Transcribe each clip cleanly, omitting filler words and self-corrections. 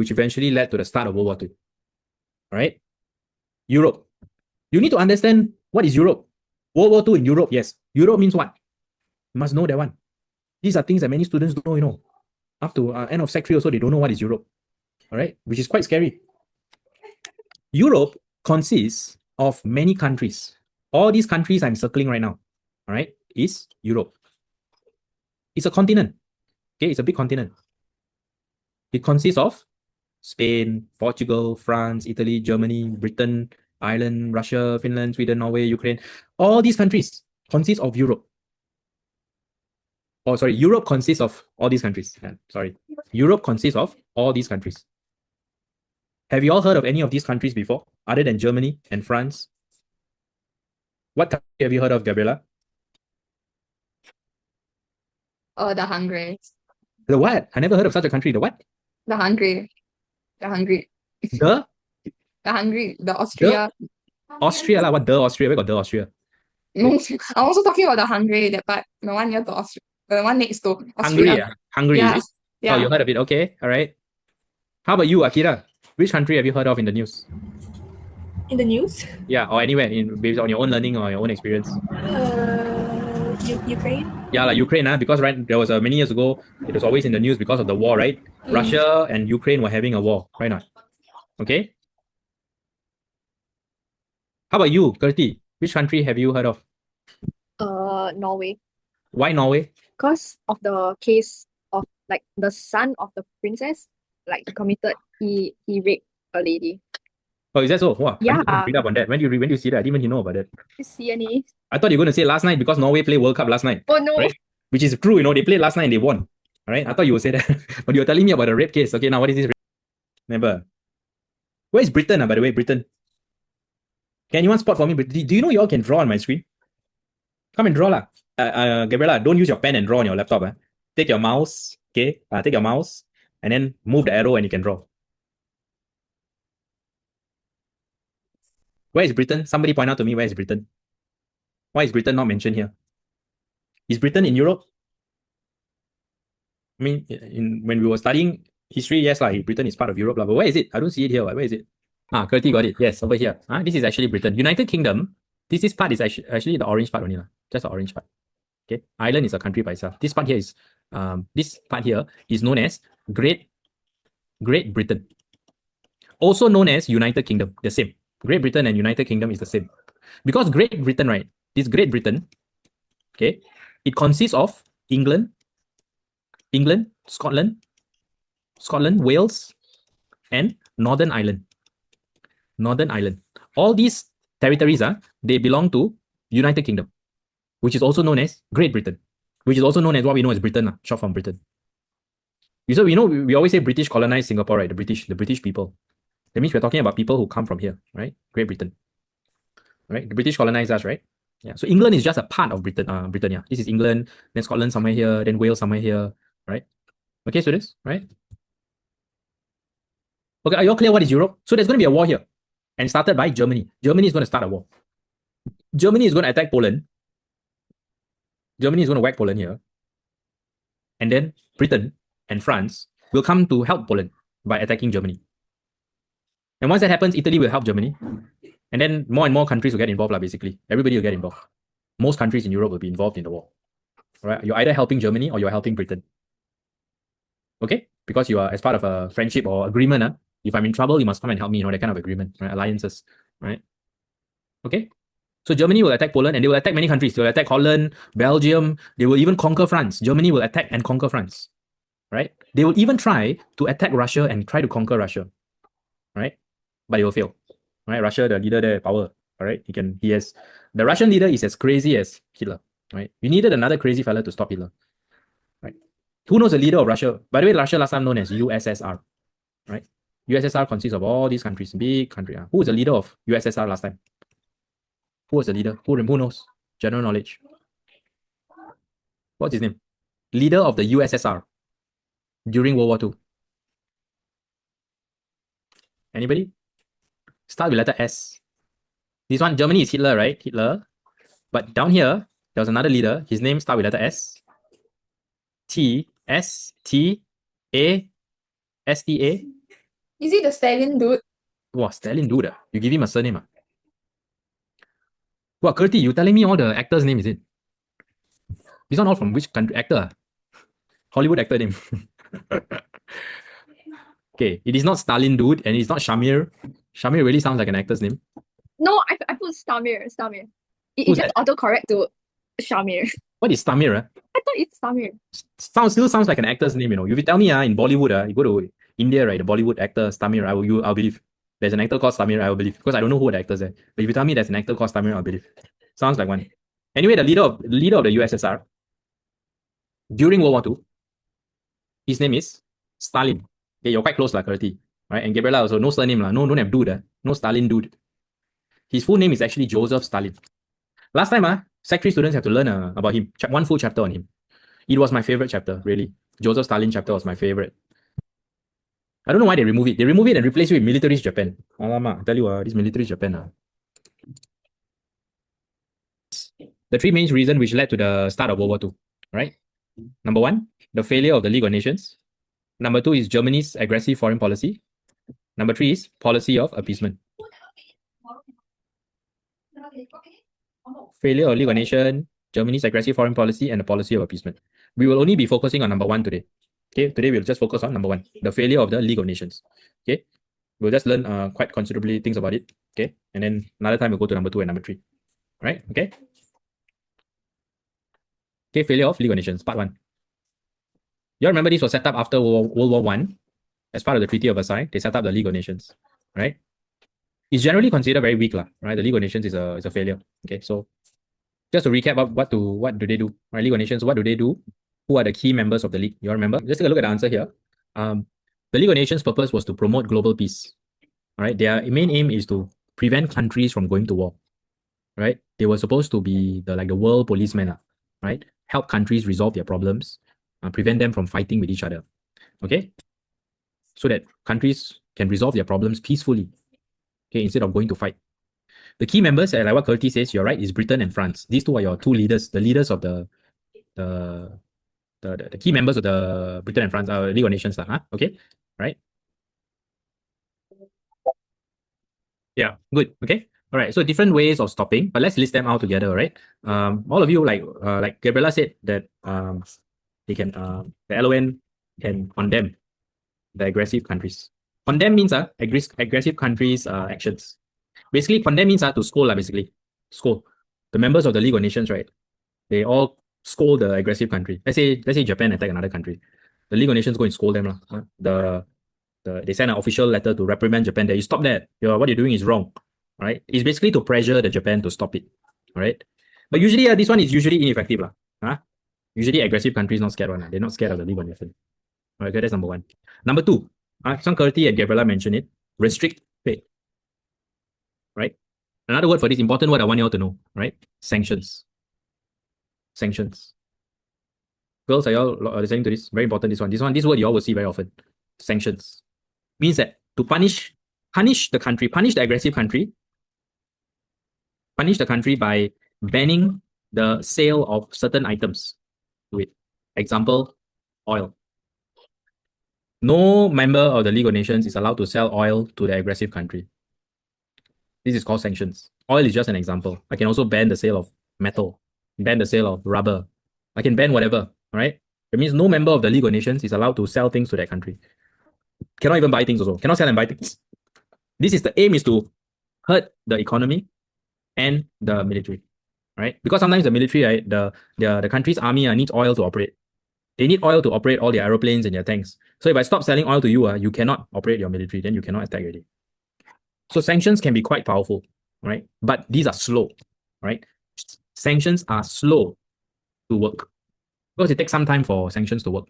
which eventually led to the start of World War II. All right? Europe. You need to understand what is Europe. World War II in Europe, yes. Europe means what? You must know that one. These are things that many students don't know, Up to end of Sec 3 also, they don't know what is Europe. All right? Which is quite scary. Europe consists of many countries. All these countries I'm circling right now, all right, is Europe. It's a continent. Okay, it's a big continent. It consists of Spain, Portugal, France, Italy, Germany, Britain, Ireland, Russia, Finland, Sweden, Norway, Ukraine. All these countries consist of Europe. Oh, sorry, Europe consists of all these countries. Sorry, Europe consists of all these countries. Have you all heard of any of these countries before, other than Germany and France? What country have you heard of, Gabriela? The Hungary. The what? I never heard of such a country. The what? The Hungary. The Hungary. The The Hungary. The the Austria. Austria lah. What the Austria? Where got the Austria? No, I'm also talking about the Hungary, that part. The one near to Austria. The one next to Hungary, Austria. Hungary, Yeah. is it? Oh, you Yeah. heard of it? Okay, all right. How about you, Akira? Which country have you heard of in the news? In the news? Yeah, or anywhere based on your own learning or your own experience. Ukraine? Yeah, like Ukraine, because there was many years ago, it was always in the news because of the war, right? Russia and Ukraine were having a war, right? Not okay. How about you, Gertie? Which country have you heard of? Norway. Why Norway? Because of the case of like the son of the princess, like he raped a lady. Oh, is that so? Wow, I need to Yeah. read up on that. When do you see that? I didn't even know about that. CNA. I thought you were going to say last night because Norway played World Cup last night. Oh no. Right? Which is true, they played last night and they won. All right, I thought you would say that, but you're telling me about a rape case. Okay, now what is this? Remember, where is Britain? By the way, Britain. Can anyone spot for me? Do you know you all can draw on my screen? Come and draw lah. Gabriela, don't use your pen and draw on your laptop. Take your mouse, okay? Take your mouse and then move the arrow and you can draw. Where is Britain? Somebody point out to me where is Britain. Why is Britain not mentioned here? Is Britain in Europe? I mean, when we were studying history, yes, Britain is part of Europe, but where is it? I don't see it here. Where is it? Gertie got it. Yes, over here. This is actually Britain. United Kingdom. This part is actually the orange part only, just the orange part. Okay, Ireland is a country by itself. This part here is known as Great Britain, also known as United Kingdom. The same. Great Britain and United Kingdom is the same, because Great Britain, right? This Great Britain, okay, it consists of England, Scotland, Wales, and Northern Ireland. All these territories they belong to United Kingdom, which is also known as Great Britain, which is also known as what we know as Britain, short from Britain. So we always say British colonized Singapore, right? The British people. That means we're talking about people who come from here, right? Great Britain. Right? The British colonized us, right? Yeah. So England is just a part of Britain. Yeah. This is England, then Scotland somewhere here, then Wales somewhere here, right? Okay, so this, right? Okay, are you all clear what is Europe? So there's going to be a war here, and started by Germany. Germany is going to start a war. Germany is going to attack Poland. Germany is going to whack Poland here. And then Britain and France will come to help Poland by attacking Germany. And once that happens, Italy will help Germany. And then more and more countries will get involved, basically. Everybody will get involved. Most countries in Europe will be involved in the war. Right? You're either helping Germany or you're helping Britain. Okay? Because you are as part of a friendship or agreement. If I'm in trouble, you must come and help me, that kind of agreement, right? Alliances, right? Okay? So Germany will attack Poland and they will attack many countries. They will attack Holland, Belgium. They will even conquer France. Germany will attack and conquer France, right? They will even try to attack Russia and try to conquer Russia, right? But they will fail, right? Russia, the leader there, power, all right? The Russian leader is as crazy as Hitler, right? You needed another crazy fella to stop Hitler, right? Who knows the leader of Russia? By the way, Russia last time known as USSR, right? USSR consists of all these countries, big country. Who was the leader of USSR last time? Who was the leader? Who knows? General knowledge. What's his name? Leader of the USSR during World War II. Anybody? Start with letter S. This one, Germany is Hitler, right? Hitler. But down here, there was another leader. His name starts with letter S. T, S, T, A, S, T, A. Is he the Stalin dude? Wow, Stalin dude. You give him a surname. Wow, Kurti, you telling me all the actors' name, is it? This one all from which country? Actor? Hollywood actor name. Okay, it is not Stalin dude and it's not Shamir. Shamir really sounds like an actor's name. No, I put Stamir. It Who's just that? autocorrect to Shamir. What is Stamir? I thought it's Stamir. Still sounds like an actor's name, you know. If you tell me in Bollywood, you go to India, right? The Bollywood actor Stamir, I'll believe. There's an actor called Stamir, I will believe. Because I don't know who the actors are. But if you tell me there's an actor called Stamir, I'll believe. Sounds like one. Anyway, the leader of the USSR during World War II, his name is Stalin. Okay, you're quite close, like Kurti. Right? And Gabriela also, no surname, no, don't have dude. No Stalin dude. His full name is actually Joseph Stalin. Last time, Sec 3 students have to learn about him. One full chapter on him. It was my favorite chapter, really. Joseph Stalin chapter was my favorite. I don't know why they remove it. They remove it and replace it with militarist Japan. Alamak, I tell you, this militarist Japan. The three main reasons which led to the start of World War II, right? Number one, the failure of the League of Nations. Number two is Germany's aggressive foreign policy. Number three is policy of appeasement. Failure of League of Nations, Germany's aggressive foreign policy, and the policy of appeasement. We will only be focusing on number one today. Okay, today we'll just focus on number one, the failure of the League of Nations. Okay, we'll just learn quite considerably things about it. Okay, and then another time we'll go to number two and number three. Right? Okay. Okay, failure of League of Nations, part one. You all remember this was set up after World War I as part of the Treaty of Versailles. They set up the League of Nations, right? It's generally considered very weak, right? The League of Nations is a failure. Okay, so just to recap, what do they do? Right, League of Nations, what do they do? Who are the key members of the league? You all remember? Just take a look at the answer here. The League of Nations' purpose was to promote global peace. All right, their main aim is to prevent countries from going to war. Right, they were supposed to be the world policemen, right? Help countries resolve their problems, prevent them from fighting with each other. Okay, so that countries can resolve their problems peacefully. Okay, instead of going to fight. The key members, like what Kurti says, you're right, is Britain and France. These two are your two leaders, the leaders of the key members of the Britain and France, League of Nations. Okay, right? Yeah, good. Okay. All right. So different ways of stopping, but let's list them out together. All right. All of you, like Gabriela said, that they can the LON can condemn the aggressive countries. Condemn means aggressive countries' actions. Basically, condemn means to scold, basically. Scold. The members of the League of Nations, right? They all scold the aggressive country. Let's say Japan attack another country. The League of Nations go and scold them. They send an official letter to reprimand Japan that you stop that. What you're doing is wrong. Right? It's basically to pressure the Japan to stop it. All right. But usually this one is usually ineffective. Usually aggressive countries not scared one. They're not scared of the League of Nations. All right, okay, that's number one. Number two, Kurti and Gabriela mentioned it. Restrict trade. Right? Another word for this important word I want you all to know, right? Sanctions. Sanctions. Girls, are you all listening to this? Very important, this word you all will see very often. Sanctions. Means that to punish the country, punish the aggressive country, punish the country by banning the sale of certain items to it. Example, oil. No member of the League of Nations is allowed to sell oil to the aggressive country. This is called sanctions. Oil is just an example. I can also ban the sale of metal, ban the sale of rubber. I can ban whatever, all right? That means no member of the League of Nations is allowed to sell things to that country. Cannot even buy things also. Cannot sell and buy things. The aim is to hurt the economy and the military, right? Because sometimes the military, right, the country's army needs oil to operate. They need oil to operate all their aeroplanes and their tanks. So if I stop selling oil to you, you cannot operate your military. Then you cannot attack already. So sanctions can be quite powerful, right? But these are slow, right? Sanctions are slow to work because it takes some time for sanctions to work.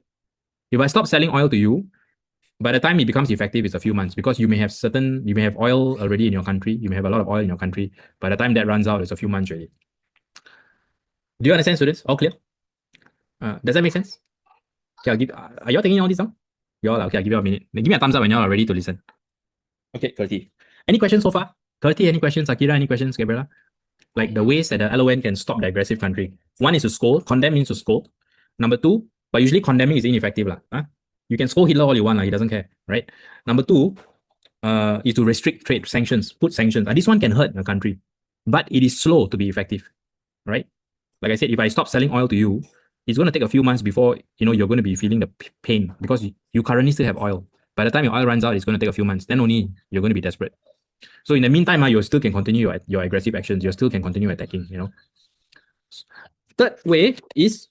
If I stop selling oil to you, by the time it becomes effective, it's a few months because you may have oil already in your country. You may have a lot of oil in your country. By the time that runs out, it's a few months already. Do you understand, students? All clear? Does that make sense? Okay, are you all taking all this down? You all, okay, I'll give you a minute. Give me a thumbs up when you all are ready to listen. Okay, Kurti. Any questions so far? Kurti, any questions? Akira, any questions? Gabriela? Like the ways that the LON can stop the aggressive country. One is to scold. Condemn means to scold. Number two, but usually condemning is ineffective. You can scold Hitler all you want, he doesn't care, right? Number two, is to restrict trade sanctions, put sanctions. And this one can hurt a country, but it is slow to be effective, right? Like I said, if I stop selling oil to you, it's going to take a few months before you're going to be feeling the pain because you currently still have oil. By the time your oil runs out, it's going to take a few months. Then only you're going to be desperate. So in the meantime, you still can continue your aggressive actions. You still can continue attacking. Third way is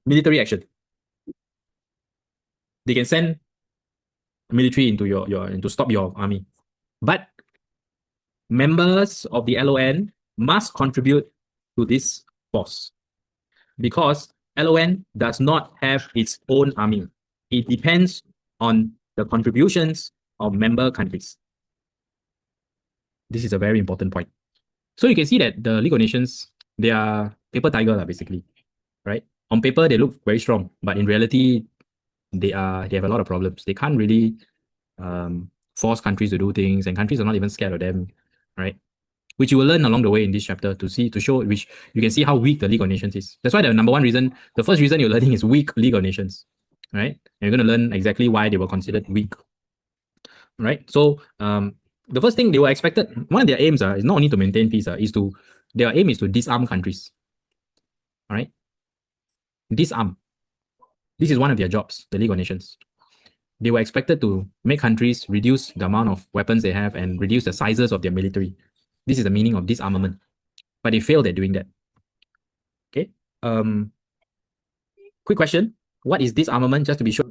military action. They can send military into your to stop your army, but members of the LON must contribute to this force because LON does not have its own army. It depends on the contributions of member countries. This is a very important point. So you can see that the League of Nations, they are paper tiger basically, right? On paper, they look very strong, but in reality, they have a lot of problems. They can't really force countries to do things, and countries are not even scared of them, right? Which you will learn along the way in this chapter to show which you can see how weak the League of Nations is. That's why the first reason you're learning is weak League of Nations, right? And you're going to learn exactly why they were considered weak, right? So the first thing they were expected, one of their aims is not only to maintain peace, their aim is to disarm countries, all right? Disarm. This is one of their jobs, the League of Nations. They were expected to make countries reduce the amount of weapons they have and reduce the sizes of their military. This is the meaning of disarmament. But they failed at doing that. Okay. Quick question. What is disarmament? Just to be sure.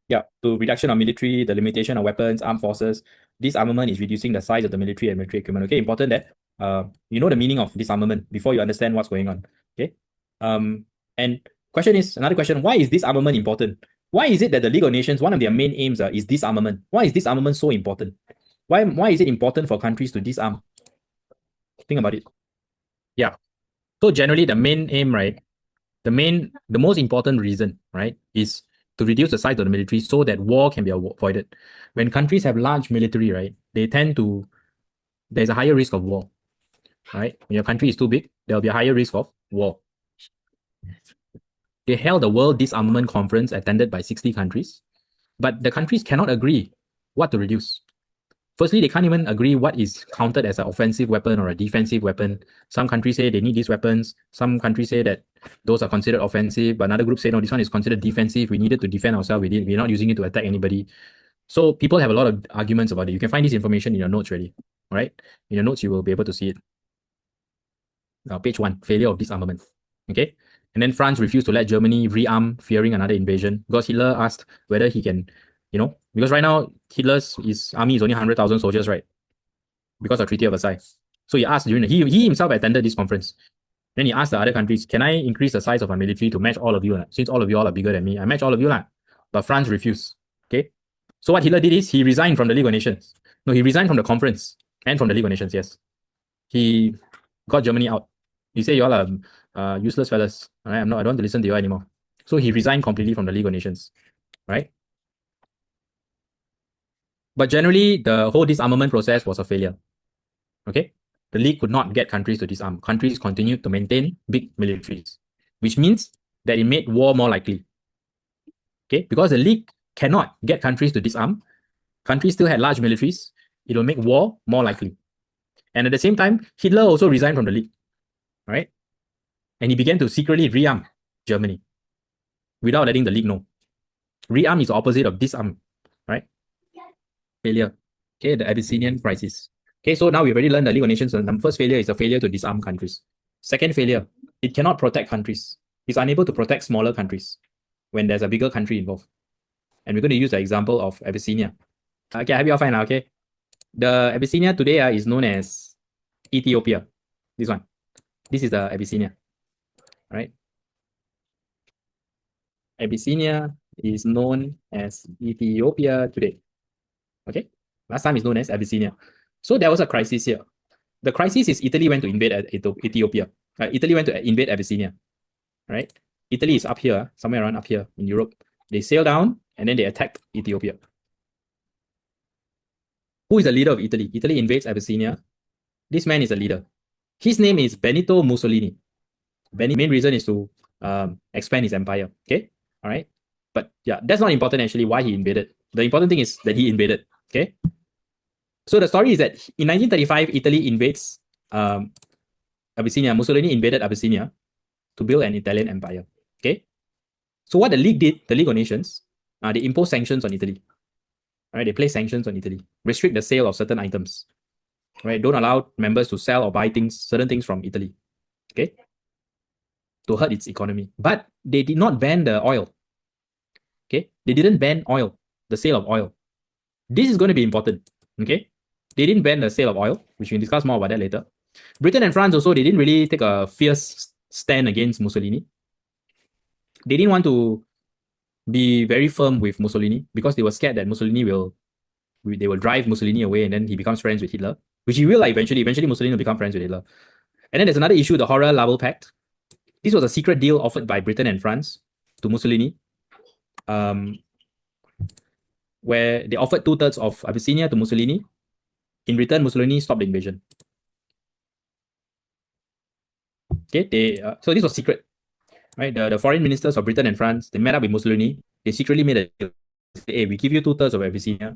Yeah, to reduction of military, the limitation of weapons, armed forces. Disarmament is reducing the size of the military and military equipment. Okay, important that you know the meaning of disarmament before you understand what's going on. Okay. And another question, why is disarmament important? Why is it that the League of Nations, one of their main aims is disarmament? Why is disarmament so important? Why is it important for countries to disarm? Think about it. Yeah. So generally the main aim, right? The most important reason, right, is to reduce the size of the military so that war can be avoided. When countries have large military, right, there's a higher risk of war, right? When your country is too big, there'll be a higher risk of war. They held a World Disarmament Conference attended by 60 countries, but the countries cannot agree what to reduce. Firstly, they can't even agree what is counted as an offensive weapon or a defensive weapon. Some countries say they need these weapons. Some countries say that those are considered offensive, but another group say, no, this one is considered defensive. We needed to defend ourselves. We're not using it to attack anybody. So people have a lot of arguments about it. You can find this information in your notes already. All right? In your notes, you will be able to see it. Page 1, failure of disarmament. Okay? And then France refused to let Germany rearm, fearing another invasion, because Hitler asked whether he can, because right now his army is only 100,000 soldiers, right? Because of Treaty of Versailles. So he asked he himself attended this conference. Then he asked the other countries, can I increase the size of my military to match all of you? Since all of you all are bigger than me, I match all of you. But France refused. Okay. So what Hitler did is he resigned from the League of Nations. No, he resigned from the conference and from the League of Nations, yes. He got Germany out. He said, you all are useless fellas. All right? I don't want to listen to you anymore. So he resigned completely from the League of Nations. Right? But generally, the whole disarmament process was a failure. Okay? The League could not get countries to disarm. Countries continued to maintain big militaries, which means that it made war more likely. Okay? Because the League cannot get countries to disarm, countries still had large militaries, it will make war more likely. And at the same time, Hitler also resigned from the League. Right? And he began to secretly rearm Germany without letting the League know. Rearm is the opposite of disarm, right? Failure. Okay, the Abyssinian crisis. Okay, so now we've already learned the League of Nations. The first failure is a failure to disarm countries. Second failure, it cannot protect countries. It's unable to protect smaller countries when there's a bigger country involved. And we're going to use the example of Abyssinia. Okay, I have you all find out, okay? The Abyssinia today is known as Ethiopia. This one. This is the Abyssinia, right? Abyssinia is known as Ethiopia today. Okay, last time it's known as Abyssinia. So there was a crisis here. The crisis is Italy went to invade Ethiopia. Italy went to invade Abyssinia. Right? Italy is up here, somewhere around up here in Europe. They sail down and then they attack Ethiopia. Who is the leader of Italy? Italy invades Abyssinia. This man is a leader. His name is Benito Mussolini. The main reason is to expand his empire. Okay, all right. But yeah, that's not important actually. Why he invaded? The important thing is that he invaded. Okay. So the story is that in 1935, Italy invades Abyssinia. Mussolini invaded Abyssinia to build an Italian empire. Okay. So what the League did, the League of Nations, they imposed sanctions on Italy. Right, they place sanctions on Italy, restrict the sale of certain items. Right, don't allow members to sell or buy certain things from Italy. Okay, to hurt its economy. But they did not ban the oil. Okay, they didn't ban oil, the sale of oil. This is going to be important. Okay, they didn't ban the sale of oil, which we can discuss more about that later. Britain and France also, they didn't really take a fierce stand against Mussolini. They didn't want to be very firm with Mussolini because they were scared that they will drive Mussolini away and then he becomes friends with Hitler, which he will eventually. Eventually, Mussolini will become friends with Hitler. And then there's another issue, the Horror-Laval Pact. This was a secret deal offered by Britain and France to Mussolini, where they offered 2/3 of Abyssinia to Mussolini. In return, Mussolini stopped the invasion. Okay, so this was secret, right? The foreign ministers of Britain and France, they met up with Mussolini. They secretly made a deal. Hey, we give you 2/3 of Abyssinia.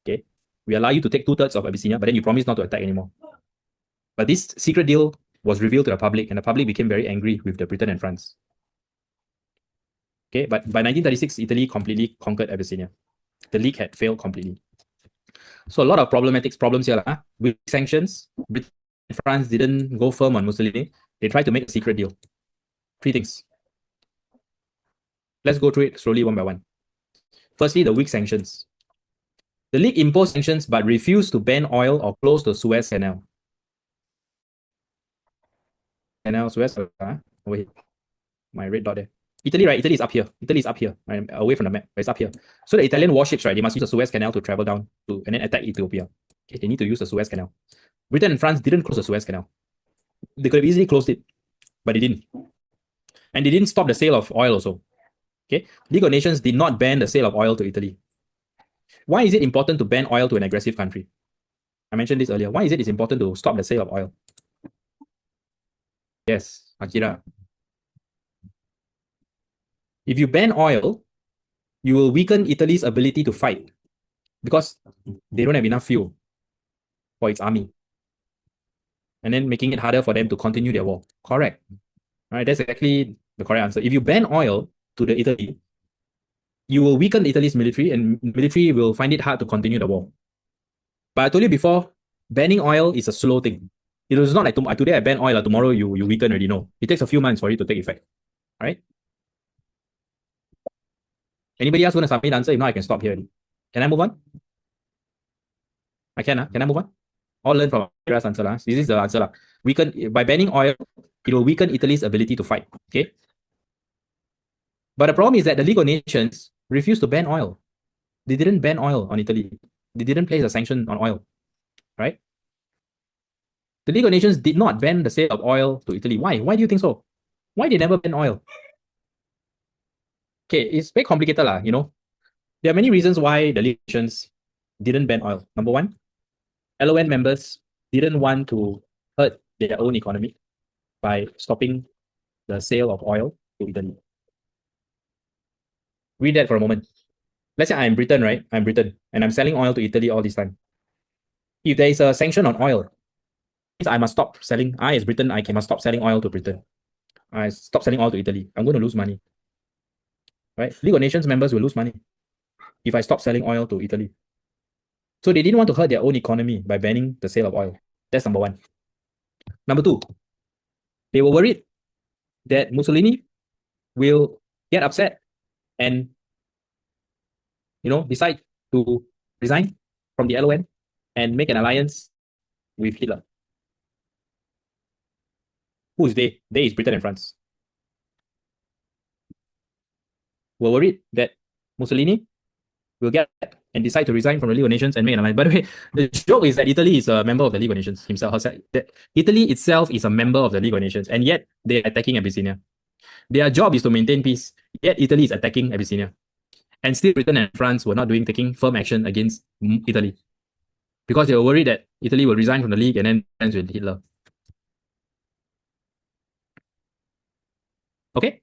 Okay, we allow you to take 2/3 of Abyssinia, but then you promise not to attack anymore. But this secret deal was revealed to the public, and the public became very angry with the Britain and France. Okay, but by 1936, Italy completely conquered Abyssinia. The League had failed completely. So a lot of problems here. With sanctions, Britain and France didn't go firm on Mussolini. They tried to make a secret deal. 3 things. Let's go through it slowly one by one. Firstly, the weak sanctions. The League imposed sanctions but refused to ban oil or close the Suez Canal. Suez, over here. My red dot there. Italy, right? Italy is up here. Italy is up here, right? Away from the map. It's up here. So the Italian warships, right? They must use the Suez Canal to travel down to and then attack Ethiopia. Okay, they need to use the Suez Canal. Britain and France didn't close the Suez Canal. They could have easily closed it, but they didn't. And they didn't stop the sale of oil also. Okay, League of Nations did not ban the sale of oil to Italy. Why is it important to ban oil to an aggressive country? I mentioned this earlier. Why is it important to stop the sale of oil? Yes, Akira. If you ban oil, you will weaken Italy's ability to fight because they don't have enough fuel for its army. And then making it harder for them to continue their war. Correct. All right, that's exactly the correct answer. If you ban oil to the Italy, you will weaken Italy's military and military will find it hard to continue the war. But I told you before, banning oil is a slow thing. It is not like today I ban oil, tomorrow you weaken already. No, it takes a few months for it to take effect. All right. Anybody else want to submit answer? If not, I can stop here. Can I move on? I can. Can I move on? All learn from Akira's answer. This is the answer. By banning oil, it will weaken Italy's ability to fight. Okay. But the problem is that the League of Nations refused to ban oil. They didn't ban oil on Italy. They didn't place a sanction on oil. Right? The League of Nations did not ban the sale of oil to Italy. Why? Why do you think so? Why they never ban oil? Okay, it's very complicated, you know. There are many reasons why the League of Nations didn't ban oil. Number one, LON members didn't want to hurt their own economy by stopping the sale of oil to Italy. Read that for a moment. Let's say I'm Britain, right? I'm Britain, and I'm selling oil to Italy all this time. If there is a sanction on oil, I must stop selling. I, as Britain, I must stop selling oil to Britain. I stop selling oil to Italy. I'm going to lose money. Right? League of Nations members will lose money if I stop selling oil to Italy. So they didn't want to hurt their own economy by banning the sale of oil. That's number one. Number two, they were worried that Mussolini will get upset and decide to resign from the LON and make an alliance with Hitler. Who is they? They is Britain and France. Were worried that Mussolini will get and decide to resign from the League of Nations and make an alliance. By the way, the joke is that Italy is a member of the League of Nations himself. Italy itself is a member of the League of Nations, and yet they are attacking Abyssinia. Their job is to maintain peace, yet Italy is attacking Abyssinia. And still Britain and France were not taking firm action against Italy because they were worried that Italy will resign from the League and then friends with Hitler. Okay,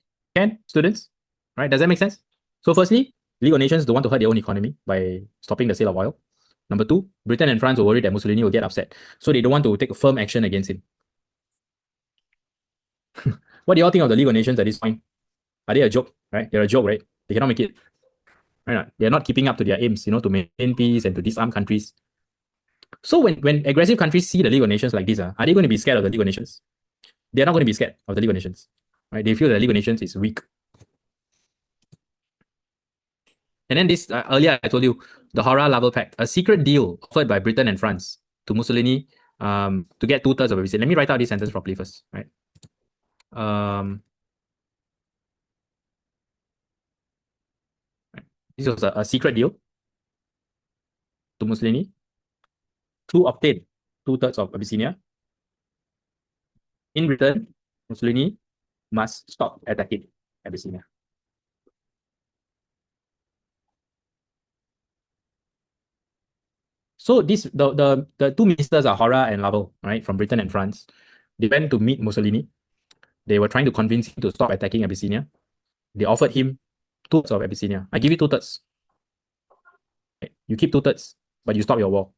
students? Right, does that make sense? So firstly, League of Nations don't want to hurt their own economy by stopping the sale of oil. Number two, Britain and France were worried that Mussolini will get upset, so they don't want to take firm action against him. What do you all think of the League of Nations at this point? Are they a joke? Right? They're a joke, right? They cannot make it. Right? They're not keeping up to their aims, to maintain peace and to disarm countries. So when aggressive countries see the League of Nations like this, are they going to be scared of the League of Nations? They're not going to be scared of the League of Nations. Right? They feel the League of Nations is weak. And then this, earlier I told you, the Hora-Laval Pact, a secret deal offered by Britain and France to Mussolini to get 2/3 of everything. Let me write out this sentence properly first. Right? This was a secret deal to Mussolini to obtain 2/3 of Abyssinia. In return, Mussolini must stop attacking Abyssinia. So the two ministers are Hora and Laval, right, from Britain and France. They went to meet Mussolini. They were trying to convince him to stop attacking Abyssinia. They offered him 2/3 of Abyssinia. I give you 2/3. You keep 2/3, but you stop your war.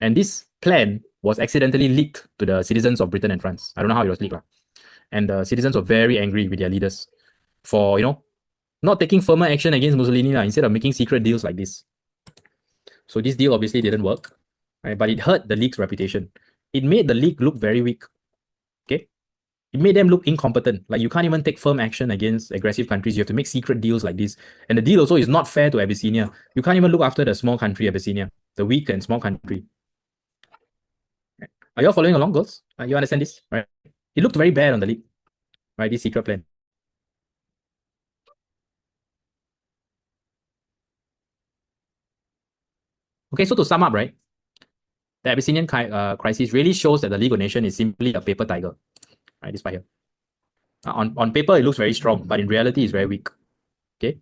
And this plan was accidentally leaked to the citizens of Britain and France. I don't know how it was leaked. And the citizens were very angry with their leaders for, not taking firmer action against Mussolini instead of making secret deals like this. So this deal obviously didn't work, right? But it hurt the league's reputation. It made the league look very weak. Okay? It made them look incompetent. Like, you can't even take firm action against aggressive countries. You have to make secret deals like this. And the deal also is not fair to Abyssinia. You can't even look after the small country, Abyssinia, the weak and small country. Are you all following along, girls? You understand this? Right? It looked very bad on the league, right? This secret plan. Okay, so to sum up, right? The Abyssinian crisis really shows that the League of Nations is simply a paper tiger. Right, this part here. On paper, it looks very strong, but in reality, it's very weak. Okay.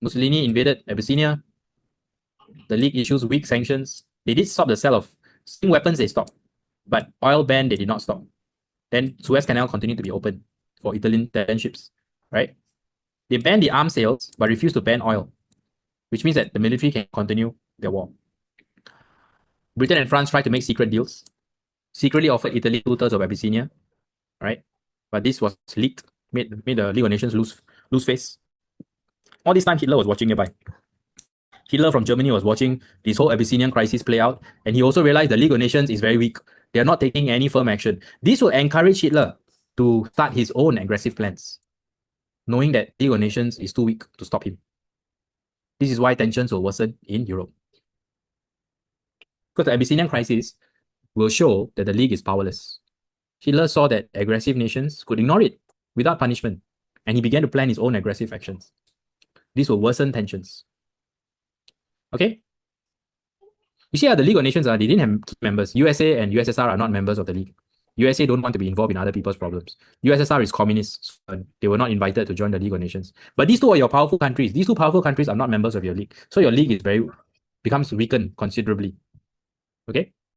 Mussolini invaded Abyssinia. The League issues weak sanctions. They did stop the sale of steam weapons, they stopped. But oil ban, they did not stop. Then Suez Canal continued to be open for Italian ships. Right? They banned the arms sales, but refused to ban oil, which means that the military can continue their war. Britain and France tried to make secret deals, secretly offered Italy 2/3 of Abyssinia, right? But this was leaked, made the League of Nations lose face. All this time, Hitler was watching nearby. Hitler from Germany was watching this whole Abyssinian crisis play out, and he also realized the League of Nations is very weak. They are not taking any firm action. This will encourage Hitler to start his own aggressive plans, knowing that League of Nations is too weak to stop him. This is why tensions will worsen in Europe. Because the Abyssinian crisis will show that the League is powerless. Hitler saw that aggressive nations could ignore it without punishment, and he began to plan his own aggressive actions. This will worsen tensions. Okay? You see how the League of Nations they didn't have key members. USA and USSR are not members of the League. USA don't want to be involved in other people's problems. USSR is communist, so they were not invited to join the League of Nations. But these two are your powerful countries. These two powerful countries are not members of your League. So your League becomes weakened considerably. Okay?